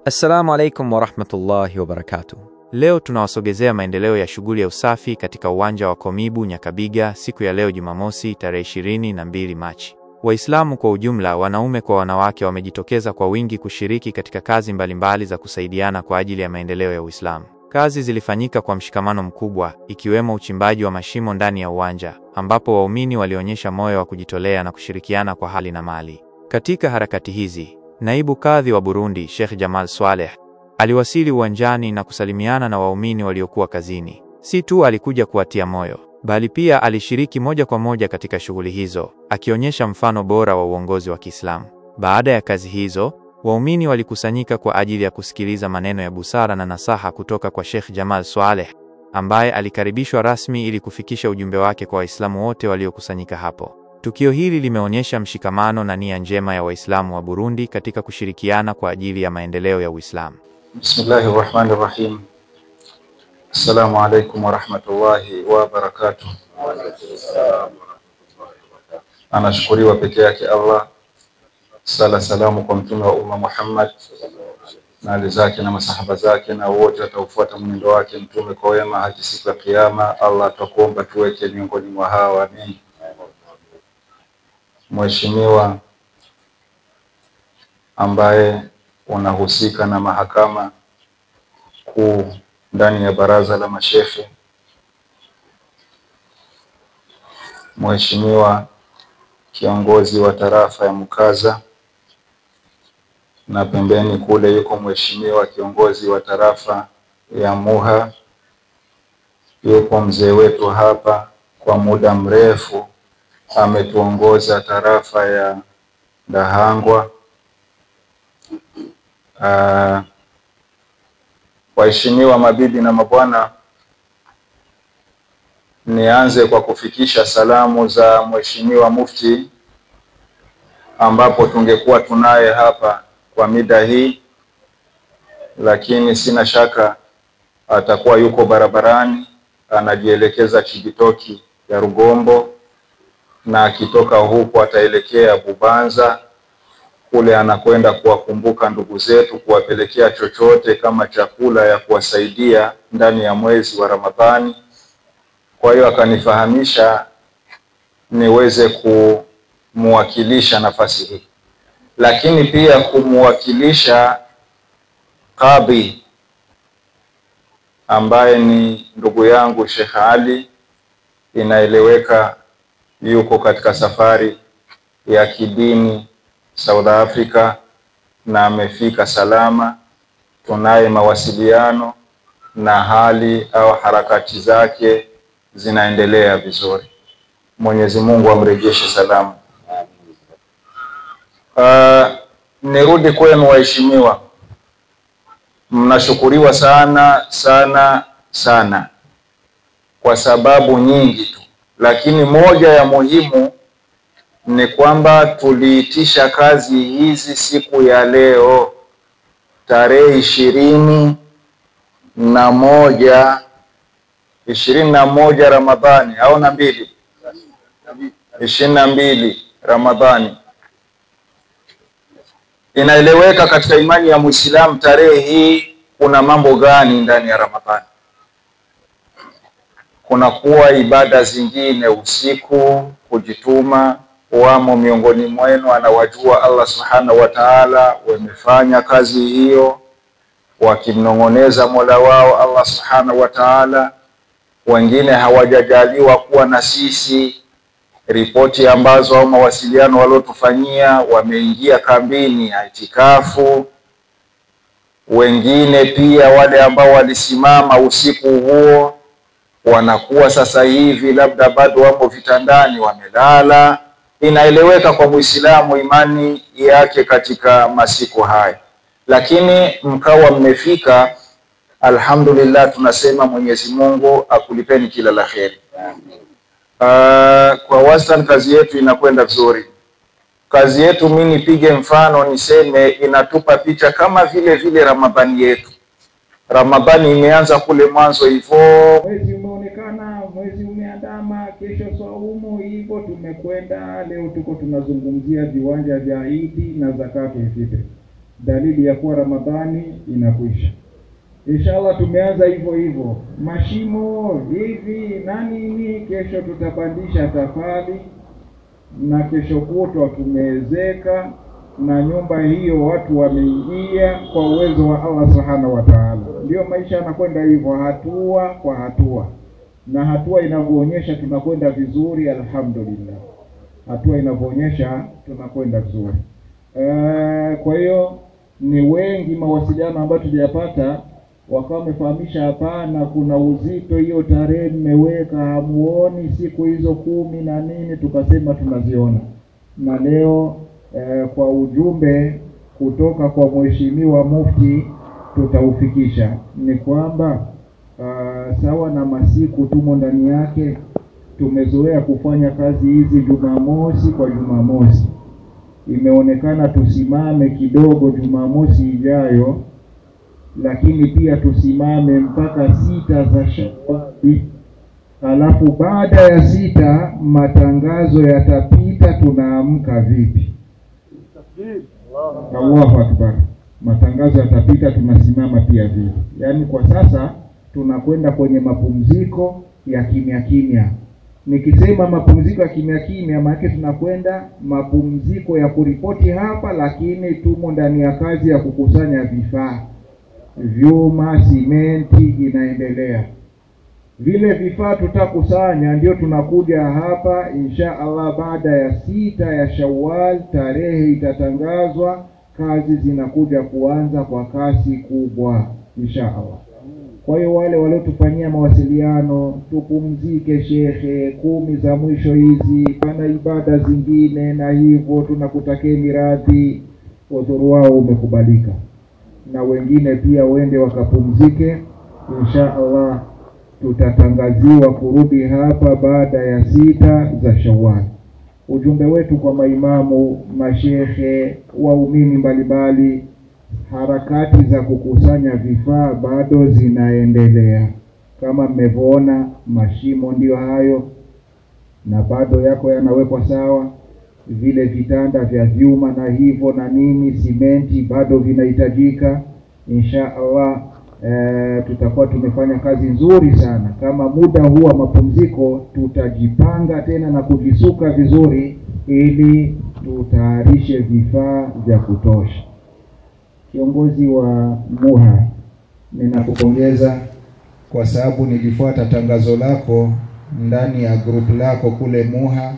Assalamu alaikum wa rahmatullahi wa barakatuh. Leo tunawasogezea maendeleo ya shughuli ya usafi katika uwanja wa Komibu Nyakabiga siku ya leo Jumamosi tarehe 22 Machi. Waislamu kwa ujumla, wanaume kwa wanawake, wamejitokeza kwa wingi kushiriki katika kazi mbalimbali za kusaidiana kwa ajili ya maendeleo ya Uislamu. Kazi zilifanyika kwa mshikamano mkubwa, ikiwemo uchimbaji wa mashimo ndani ya uwanja, ambapo waumini walionyesha moyo wa kujitolea na kushirikiana kwa hali na mali. Katika harakati hizi, Naibu Kadhi wa Burundi, Sheikh Jamal Swaleh, aliwasili uwanjani na kusalimiana na waumini waliokuwa kazini. Si tu alikuja kuwatia moyo, bali pia alishiriki moja kwa moja katika shughuli hizo, akionyesha mfano bora wa uongozi wa Kiislamu. Baada ya kazi hizo, waumini walikusanyika kwa ajili ya kusikiliza maneno ya busara na nasaha kutoka kwa Sheikh Jamal Swaleh, ambaye alikaribishwa rasmi ili kufikisha ujumbe wake kwa Waislamu wote waliokusanyika hapo. Tukio hili limeonyesha mshikamano na nia njema ya Waislamu wa Burundi katika kushirikiana kwa ajili ya maendeleo ya Uislamu. Bismillahirrahmanirrahim. Assalamu alaikum wa rahmatullahi wa barakatuh. Anashukuriwa peke yake Allah. Salamu kwa mtume wa umma Muhammad na ali zake na masahaba zake na wote wataufuata mwenendo wake mtume kwa wema hadi siku ya kiyama. Allah, tukuomba tuweke miongoni mwa hawa, amin. Mheshimiwa ambaye unahusika na mahakama kuu ndani ya baraza la mashehe, Mheshimiwa kiongozi wa tarafa ya Mukaza, na pembeni kule yuko Mheshimiwa kiongozi wa tarafa ya Muha, yuko mzee wetu hapa kwa muda mrefu ametuongoza tarafa ya Dahangwa. Waheshimiwa mabibi na mabwana, nianze kwa kufikisha salamu za Mheshimiwa Mufti, ambapo tungekuwa tunaye hapa kwa mida hii, lakini sina shaka atakuwa yuko barabarani anajielekeza Chibitoki ya Rugombo, na akitoka huko ataelekea Bubanza, kule anakwenda kuwakumbuka ndugu zetu, kuwapelekea chochote kama chakula ya kuwasaidia ndani ya mwezi wa Ramadhani. Kwa hiyo akanifahamisha niweze kumuwakilisha nafasi hii, lakini pia kumuwakilisha Kadhi ambaye ni ndugu yangu Sheikh Ali. Inaeleweka yuko katika safari ya kidini South Africa na amefika salama. Tunaye mawasiliano na hali au harakati zake zinaendelea vizuri. Mwenyezi Mungu amrejeshe salama. Nirudi kwenu waheshimiwa, mnashukuriwa sana sana sana kwa sababu nyingi tu, lakini moja ya muhimu ni kwamba tuliitisha kazi hizi siku ya leo tarehe 21 Ramadhani au na 22 Ramadhani. Inaeleweka katika imani ya Muislamu tarehe hii kuna mambo gani ndani ya Ramadhani. Kuna kuwa ibada zingine usiku, kujituma. Wamo miongoni mwenu anawajua Allah subhanahu wa ta'ala, wamefanya kazi hiyo wakimnongoneza Mola wao Allah subhanahu wa ta'ala. Wengine hawajajaliwa kuwa na sisi ripoti ambazo au mawasiliano waliotufanyia, wameingia kambini ya itikafu. Wengine pia wale ambao walisimama usiku huo wanakuwa sasa hivi labda bado wapo vitandani wamelala. Inaeleweka kwa Muislamu imani yake katika masiku haya, lakini mkawa mmefika, alhamdulillah, tunasema Mwenyezi Mungu akulipeni kila la kheri. Kwa wastani kazi yetu inakwenda vizuri. Kazi yetu, mimi nipige mfano niseme, inatupa picha kama vile Ramadhani yetu. Ramadhani imeanza kule mwanzo hivyo, mwezi umeonekana, mwezi umeandama, kesho saumu hivyo tumekwenda. Leo tuko tunazungumzia viwanja vya Idi na zakatul fitr. dalili ya kuwa Ramadhani inakwisha. Inshallah tumeanza hivyo mashimo hivi na nini, kesho tutapandisha tafali na kesho kutwa tumeezeka, na nyumba hiyo watu wameingia kwa uwezo wa Allah Subhanahu wa Ta'ala. Ndio maisha yanakwenda hivyo, hatua kwa hatua, na hatua inavyoonyesha tunakwenda vizuri, alhamdulillah. Hatua inavyoonyesha tunakwenda vizuri. Kwa hiyo ni wengi mawasiliano ambayo tuliyapata wakawa wamefahamisha hapana, kuna uzito hiyo tarehe mmeweka, hamuoni siku hizo 10 na nini. Tukasema tunaziona, na leo kwa ujumbe kutoka kwa Mheshimiwa Mufti tutaufikisha. Ni kwamba sawa na masiku tumo ndani yake, tumezoea kufanya kazi hizi Jumamosi kwa Jumamosi. Imeonekana tusimame kidogo Jumamosi ijayo, lakini pia tusimame mpaka 6 za Shawwal. Alafu baada ya 6 matangazo yatapita, tunaamka vipi? Allahu Akbar. Matangazo yatapita, tunasimama pia vipi? Yaani kwa sasa tunakwenda kwenye mapumziko ya kimya kimya. Nikisema mapumziko ya kimya kimya, maana tunakwenda mapumziko ya kuripoti hapa, lakini tumo ndani ya kazi ya kukusanya vifaa, vyuma, simenti inaendelea. Vile vifaa tutakusanya ndio tunakuja hapa insha Allah baada ya 6 ya Shawwal, tarehe itatangazwa, kazi zinakuja kuanza kwa kasi kubwa insha Allah. Kwa hiyo wale waliotufanyia mawasiliano, tupumzike shekhe, 10 za mwisho hizi pana ibada zingine, na hivyo tunakutakeni radhi, udhuru wao umekubalika, na wengine pia wende wakapumzike insha Allah. Tutatangaziwa kurudi hapa baada ya 6 za Shawwal. Ujumbe wetu kwa maimamu, mashehe, waumini mbalimbali, harakati za kukusanya vifaa bado zinaendelea. Kama mmevyoona mashimo ndio hayo, na bado yako yanawekwa sawa. Vile vitanda vya vyuma na hivyo na nini, simenti bado vinahitajika. Insha Allah tutakuwa tumefanya kazi nzuri sana. Kama muda huu wa mapumziko tutajipanga tena na kujisuka vizuri ili tutayarishe vifaa vya kutosha. Kiongozi wa MUHA, ninakupongeza kwa sababu nilifuata tangazo lako ndani ya group lako kule MUHA,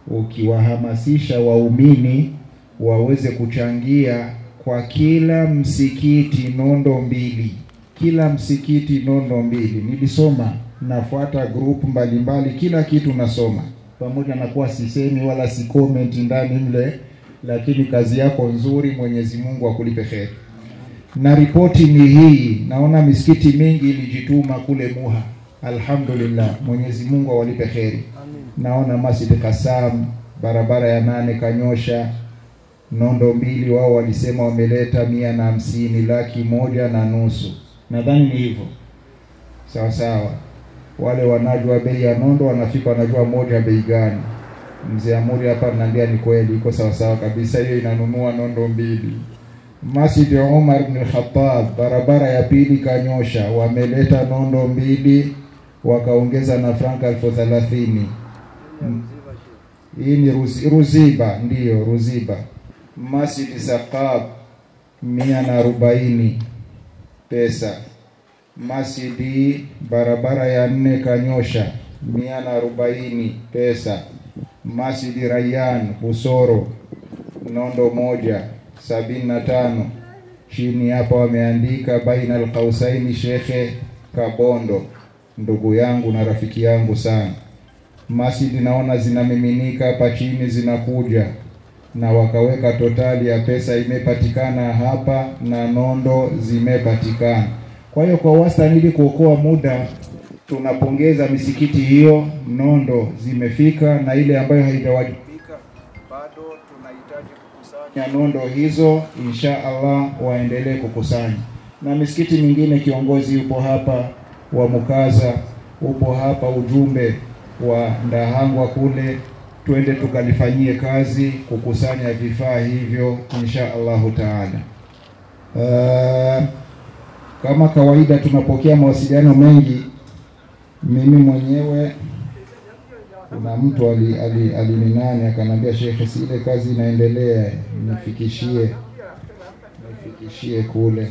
ukiwahamasisha waumini waweze kuchangia kwa kila msikiti nondo 2. Kila msikiti nondo 2. Nilisoma, nafuata group mbalimbali, kila kitu nasoma. Pamoja na kuwa sisemi wala si comment ndani mle, lakini kazi yako nzuri, Mwenyezi Mungu akulipe kheri. Na ripoti ni hii, naona misikiti mingi ilijituma kule MUHA. Alhamdulillah, Mwenyezi Mungu awalipe kheri. Naona Masjid Kasam barabara ya 8 Kanyosha nondo 2, wao walisema wameleta 150, 1,100,000. Nadhani ni hivyo. Sawa sawa. Wale wanajua bei ya nondo wanafika wanajua moja bei gani. Mzee Amuri hapa ananiambia ni kweli, iko sawa sawa kabisa, hiyo inanunua nondo 2. Masjid Umar ibn Khattab barabara ya 2 Kanyosha wameleta nondo 2, wakaongeza na franka 30,000. Hii ni Ruziba, ndio Ruziba. Masjid Saqab 140 pesa. Masjid barabara ya 4 Kanyosha 140 pesa. Masjid Rayyan Busoro nondo 1 75. Chini hapa wameandika baina al-Qausaini Shekhe Kabondo, ndugu yangu na rafiki yangu sana. Masjid naona zinamiminika hapa chini zinakuja, na wakaweka totali ya pesa imepatikana hapa na nondo zimepatikana. Kwa hiyo kwa wastani, ili kuokoa muda, tunapongeza misikiti hiyo, nondo zimefika, na ile ambayo haijawajibika bado tunahitaji kukusanya nondo hizo. Insha Allah waendelee kukusanya. Na misikiti mingine, kiongozi upo hapa wa Mukaza, upo hapa ujumbe wa Ndahangwa kule, twende tukalifanyie kazi kukusanya vifaa hivyo insha Allahu Taala. Kama kawaida tunapokea mawasiliano mengi. Mimi mwenyewe kuna mtu alinani akanambia, Sheikh, si ile kazi inaendelea, nifikishie kule.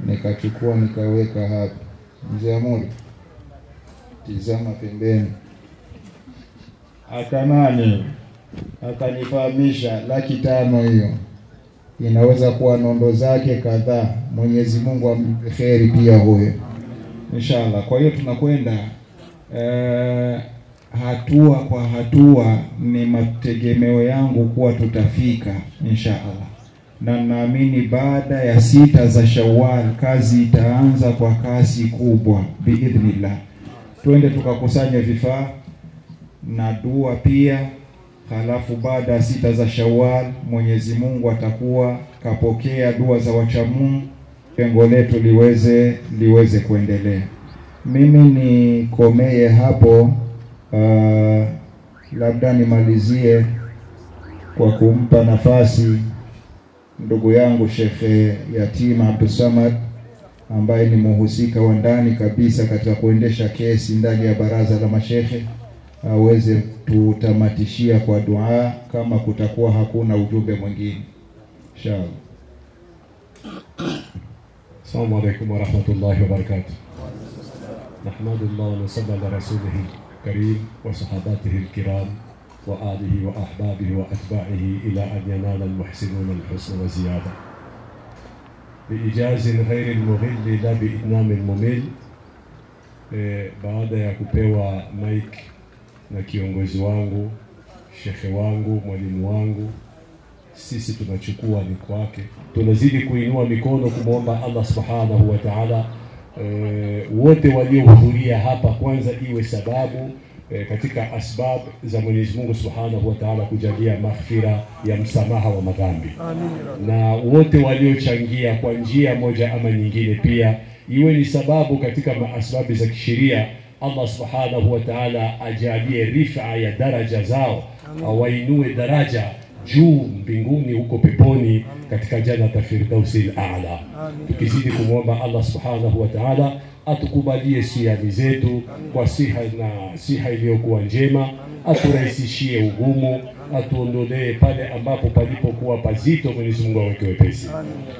Nikachukua nikaweka hapa. Mzee Amuri, tizama pembeni. Akanifahamisha 500,000 hiyo inaweza kuwa nondo zake kadhaa. Mwenyezi Mungu ampe kheri pia huyo, inshallah. Kwa hiyo tunakwenda hatua kwa hatua. Ni mategemeo yangu kuwa tutafika inshallah, na naamini baada ya 6 za Shawwal kazi itaanza kwa kasi kubwa biidhnillah. Twende tukakusanya vifaa na dua pia. Halafu baada ya 6 za Shawwal Mwenyezi Mungu atakuwa kapokea dua za wacha Mungu, lengo letu liweze kuendelea. Mimi nikomee hapo. Labda nimalizie kwa kumpa nafasi ndugu yangu Sheikh Yatima Abdul Samad, ambaye ni muhusika wa ndani kabisa katika kuendesha kesi ndani ya baraza la mashehe, aweze tutamatishia kwa dua kama kutakuwa hakuna ujumbe mwingine inshallah. Assalamu alaykum wa rahmatullahi wa barakatuh. Nahmadullah wa nusalli ala rasulihi karim wa sahabatihi al-kiram wa alihi wa ahbabihi wa atba'ihi ila an yanala al-muhsinuna al-husna wa ziyada biijazin ghairi al-mughilli la biidnam al-mumil. Baada ya kupewa mic na kiongozi wangu, shekhe wangu, mwalimu wangu, sisi tunachukua ni kwake. Tunazidi kuinua mikono kumwomba Allah subhanahu wa ta'ala wote waliohudhuria hapa, kwanza iwe sababu katika asbab za Mwenyezi Mungu subhanahu wa ta'ala kujalia maghfira ya msamaha wa madhambi. Amin. Na wote waliochangia kwa njia moja ama nyingine pia iwe ni sababu katika asbabu za kisheria, Allah subhanahu wa ta'ala ajalie rifa ya daraja zao, awainue daraja juu mbinguni huko peponi katika Jannat Firdausil A'la. Tukizidi kumwomba Allah subhanahu wa ta'ala atukubalie siami zetu kwa siha iliyokuwa njema, aturahisishie ugumu, atuondolee pale ambapo palipokuwa pazito, Mwenyezi Mungu aweke wepesi.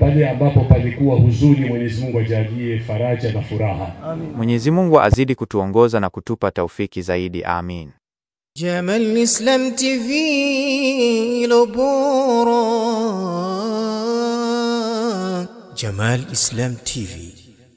Pale ambapo palikuwa huzuni, Mwenyezi Mungu ajalie faraja na furaha. Mwenyezi Mungu azidi kutuongoza na kutupa taufiki zaidi. Amin. Jamal Islam TV Lobora. Jamal Islam TV